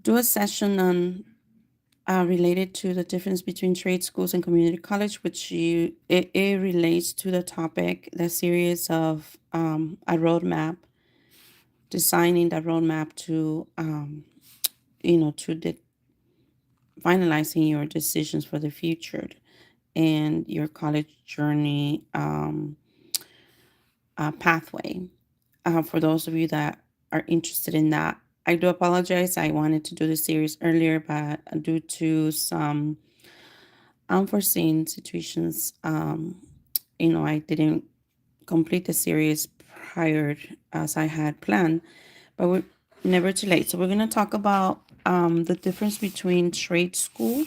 do a session on related to the difference between trade schools and community college, which it relates to the topic, the series of a roadmap, designing the roadmap to finalizing your decisions for the future and your college journey pathway. For those of you that are interested in that, I do apologize. I wanted to do the series earlier, but due to some unforeseen situations, I didn't complete the series prior as I had planned, but we're never too late. So we're going to talk about the difference between trade school.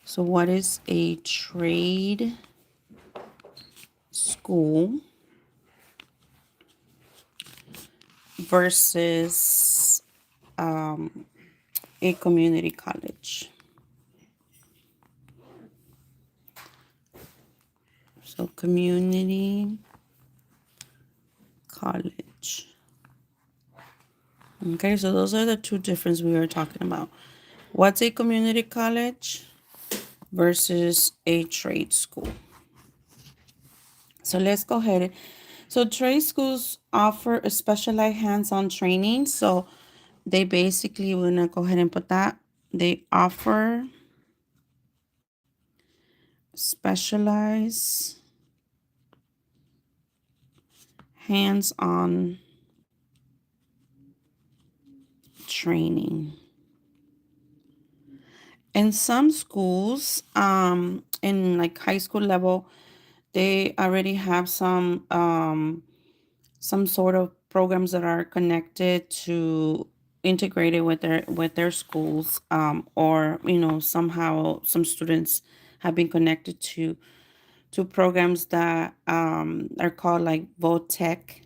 So what is a trade school versus a community college? So community college. Okay, so those are the two differences we were talking about. What's a community college versus a trade school? So let's go ahead. So trade schools offer a specialized hands-on training. So they basically, we're gonna go ahead and put that. They offer specialized hands-on training. In some schools, in like high school level, they already have some sort of programs that are connected to integrated with their schools, or somehow some students have been connected to programs that are called like VOTech.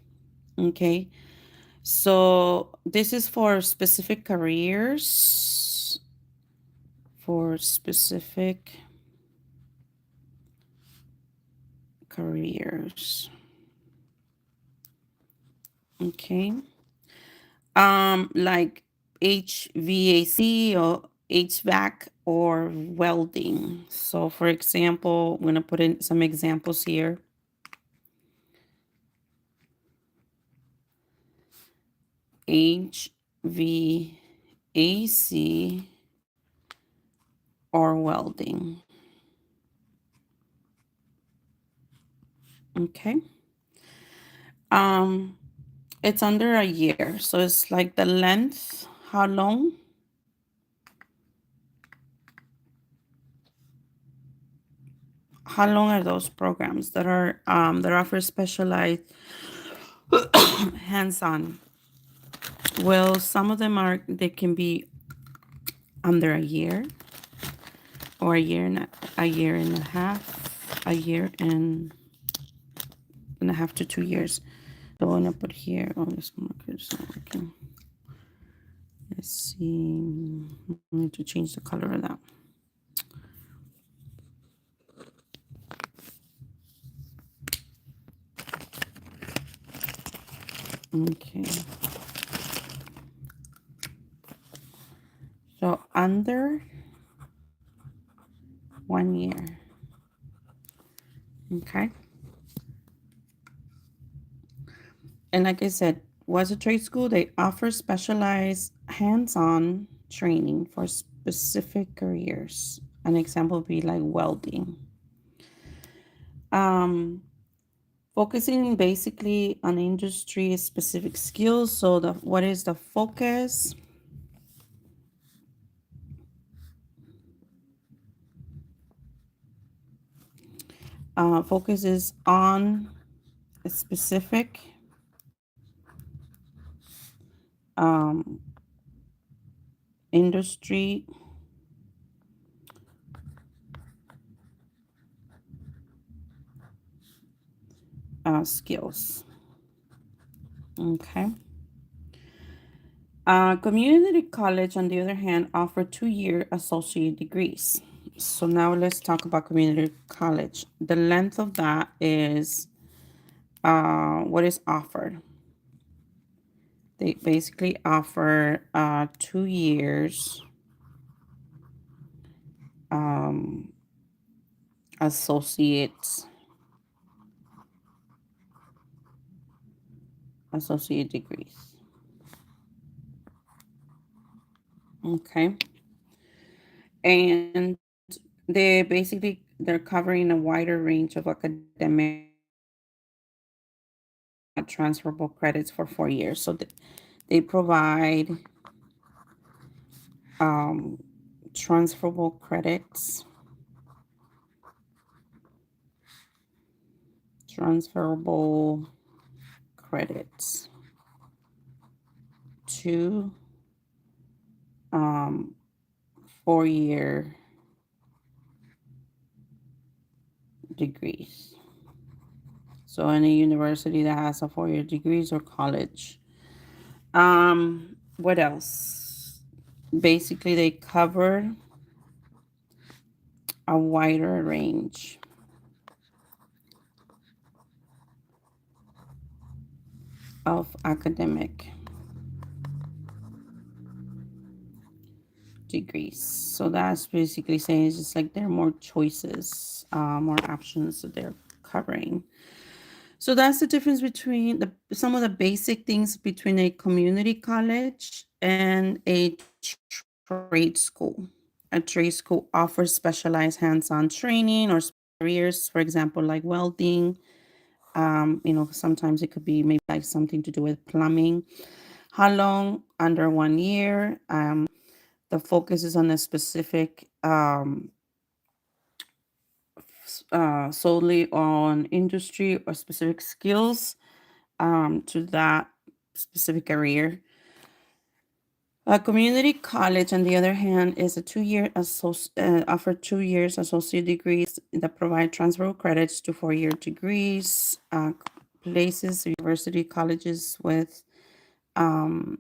Okay, so this is for specific careers, for specific careers. Okay. Like HVAC or HVAC or welding. So for example, I'm going to put in some examples here. HVAC or welding. Okay. It's under a year. So it's like the length, how long? How long are those programs that offer specialized hands-on? Well, some of them they can be under a year, or a year and a half, a year and a half to 2 years. So I'm gonna put here on this marker so I can, let's see, I need to change the color of that. Okay. So under 1 year. Okay. And like I said, what's a trade school? They offer specialized hands-on training for specific careers. An example would be like welding. Focusing basically on industry specific skills. So what is the focus? Focus is on a specific industry skills. Okay. Community college, on the other hand, offer 2-year associate degrees. So now let's talk about community college. The length of that is what is offered. They basically offer 2 years um, associate associate degrees. Okay, and they're covering a wider range of academic transferable credits for 4 years. So they provide um, transferable credits, transferable credits to um, 4 year degrees. So any university that has a 4 year degrees or college. What else? Basically, they cover a wider range of academic degrees. So that's basically saying it's just like there are more choices, more options that they're covering. So that's the difference between some of the basic things between a community college and a trade school. A trade school offers specialized hands-on training or careers, for example, like welding. Sometimes it could be maybe like something to do with plumbing. How long? Under 1 year. The focus is on a specific, solely on industry or specific skills to that specific career. A community college, on the other hand, is a 2 year offer 2 years associate degrees that provide transferable credits to 4 year degrees. Places, university colleges with, um,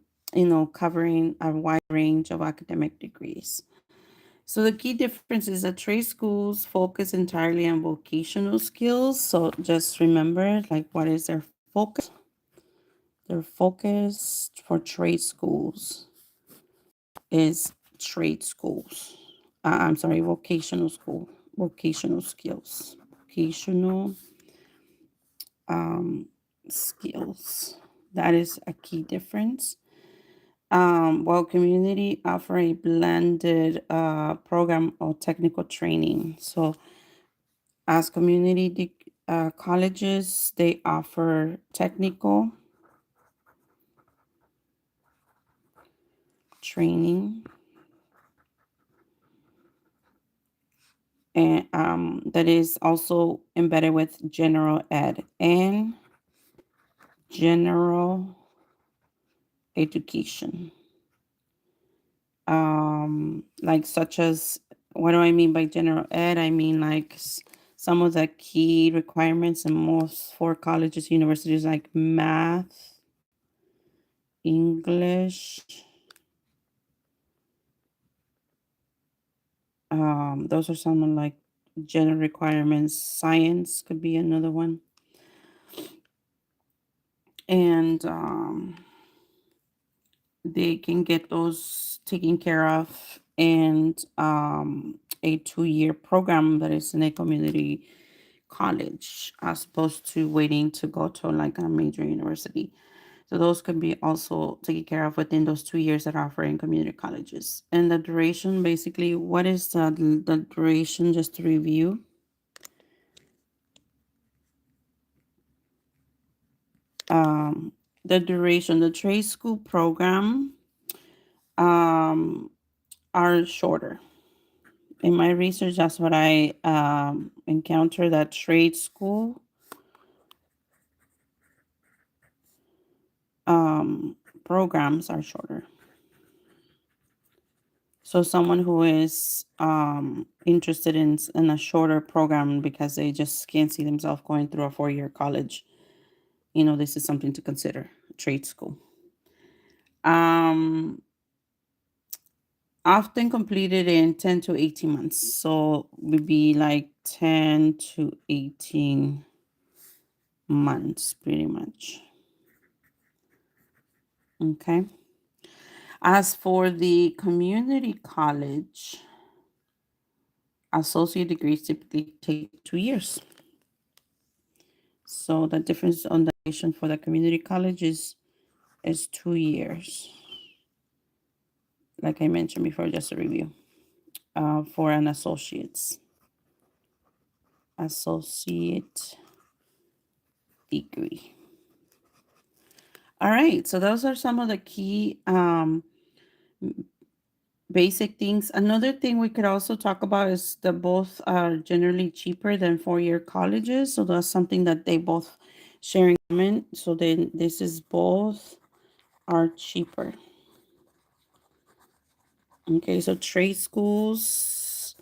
covering a wide range of academic degrees. So the key difference is that trade schools focus entirely on vocational skills. So just remember, like, what is their focus? Their focus for trade schools is trade schools. I'm sorry, vocational skills, vocational um, skills. That is a key difference. While community offer a blended program of technical training. So as colleges, they offer technical training and that is also embedded with general ed and general education. Like such as, what do I mean by general ed? I mean like some of the key requirements in most for colleges, universities, like math, English. Those are some of like general requirements. Science could be another one. And they can get those taken care of and a 2 year program that is in a community college as opposed to waiting to go to like a major university. So those can be also taken care of within those 2 years that are offered in community colleges. And the duration, basically, what is the duration, just to review? Um, the duration, the trade school program um, are shorter. In my research, that's what I encountered, that trade school um, programs are shorter. So someone who is interested in a shorter program because they just can't see themselves going through a 4 year college, this is something to consider. Trade school. Um, Often completed in 10 to 18 months. So would be like 10 to 18 months, pretty much. Okay. As for the community college, associate degrees typically take 2 years. So the difference on the duration for the community college is 2 years. Like I mentioned before, just a review. For an associate degree. All right, so those are some of the key basic things. Another thing we could also talk about is that both are generally cheaper than four-year colleges. So that's something that they both share in common. So then this is both are cheaper. Okay, so trade schools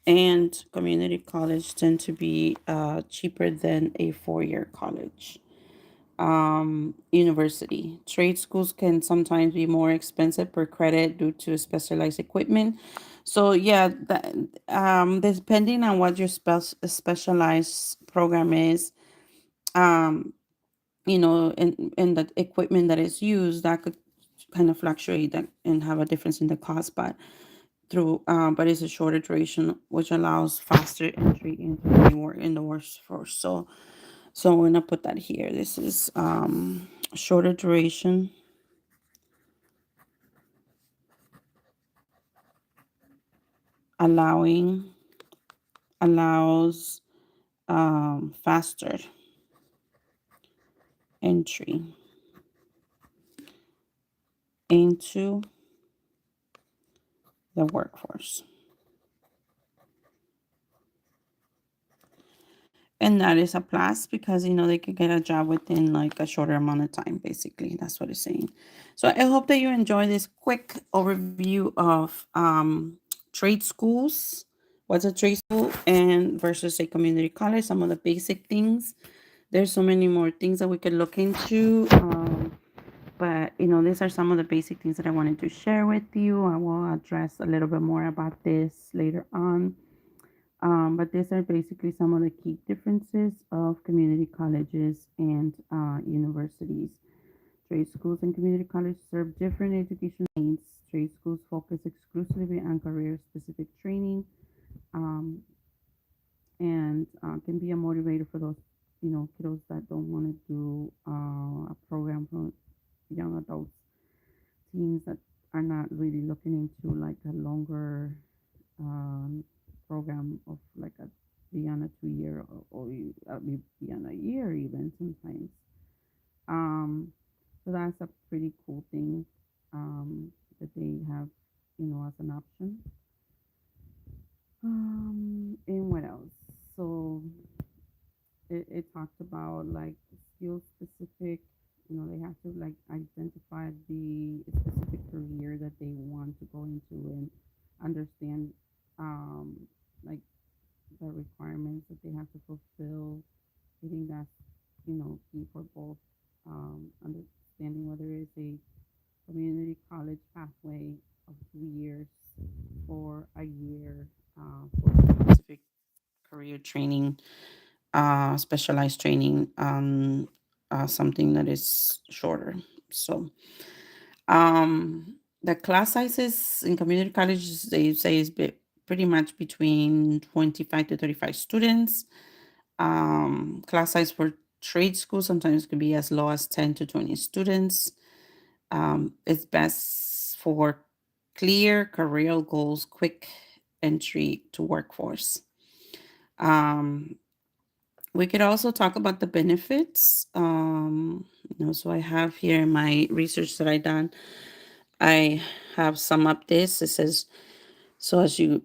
and community college tend to be cheaper than a four-year college. University. Trade schools can sometimes be more expensive per credit due to specialized equipment. So yeah, depending on what your specialized program is, um, and the equipment that is used, that could kind of fluctuate and have a difference in the cost. But it's a shorter duration, which allows faster entry into the workforce. So I'm gonna put that here. This is shorter duration allowing allows faster entry into the workforce. And that is a plus because they could get a job within like a shorter amount of time, basically. That's what it's saying. So I hope that you enjoy this quick overview of trade schools. What's a trade school and versus a community college, some of the basic things. There's so many more things that we could look into. But these are some of the basic things that I wanted to share with you. I will address a little bit more about this later on. But these are basically some of the key differences of community colleges and universities. Trade schools and community colleges serve different educational needs. Trade schools focus exclusively on career-specific training, um, and can be a motivator for those kiddos that don't want to do a program for young adults, teens that are not really looking into like a longer um, program of like a beyond a 2 year or beyond a year even sometimes. Um, so that's a pretty cool thing that they have, as an option. And what else? So it talked about like skill specific. They have to like identify the specific career that they want to go into and understand um, like the requirements that they have to fulfill. I think that's key for both understanding whether it's a community college pathway of 2 years or a year for specific career training, specialized training, something that is shorter. So, the class sizes in community colleges, they say is pretty much between 25 to 35 students. Class size for trade school sometimes can be as low as 10 to 20 students. It's best for clear career goals, quick entry to workforce. Um, we could also talk about the benefits. So I have here in my research that I done, I have sum up this. It says, so as you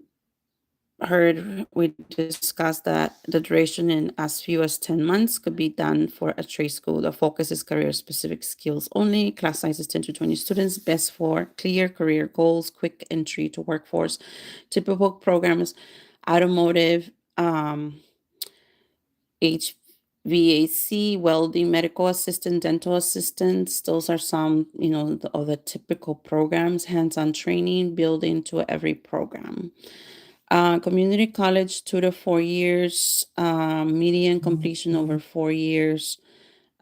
heard, we discussed that the duration in as few as 10 months could be done for a trade school. The focus is career specific skills only. Class size is 10 to 20 students, best for clear career goals, quick entry to workforce. Typical programs, automotive, HVAC, welding, medical assistant, dental assistants. Those are some, of the typical programs, hands-on training built into every program. Community college, 2 to 4 years, median completion over 4 years.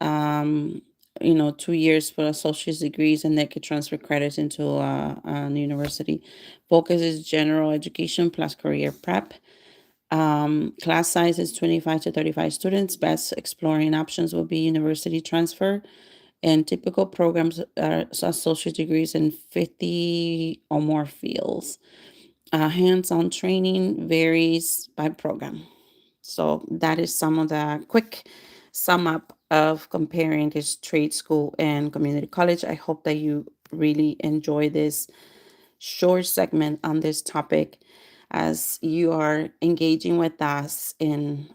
Um, 2 years for associate's degrees, and they could transfer credits into an university. Focus is general education plus career prep. Class size is 25 to 35 students. Best exploring options will be university transfer, and typical programs are associate degrees in 50 or more fields. Hands-on training varies by program. So that is some of the quick sum up of comparing this trade school and community college. I hope that you really enjoy this short segment on this topic as you are engaging with us in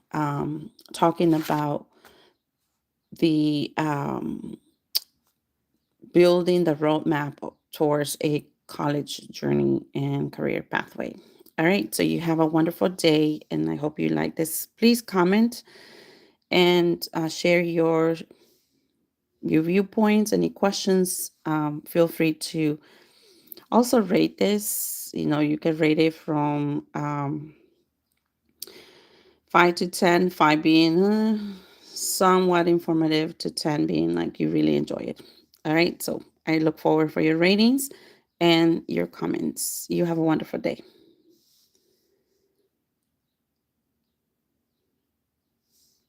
talking about the building the roadmap towards a college journey and career pathway. All right, so you have a wonderful day, and I hope you like this. Please comment and share your viewpoints. Any questions? Feel free to also rate this. You can rate it from 5 to 10, 5 being somewhat informative to 10 being like you really enjoy it. All right, so I look forward for your ratings and your comments. You have a wonderful day.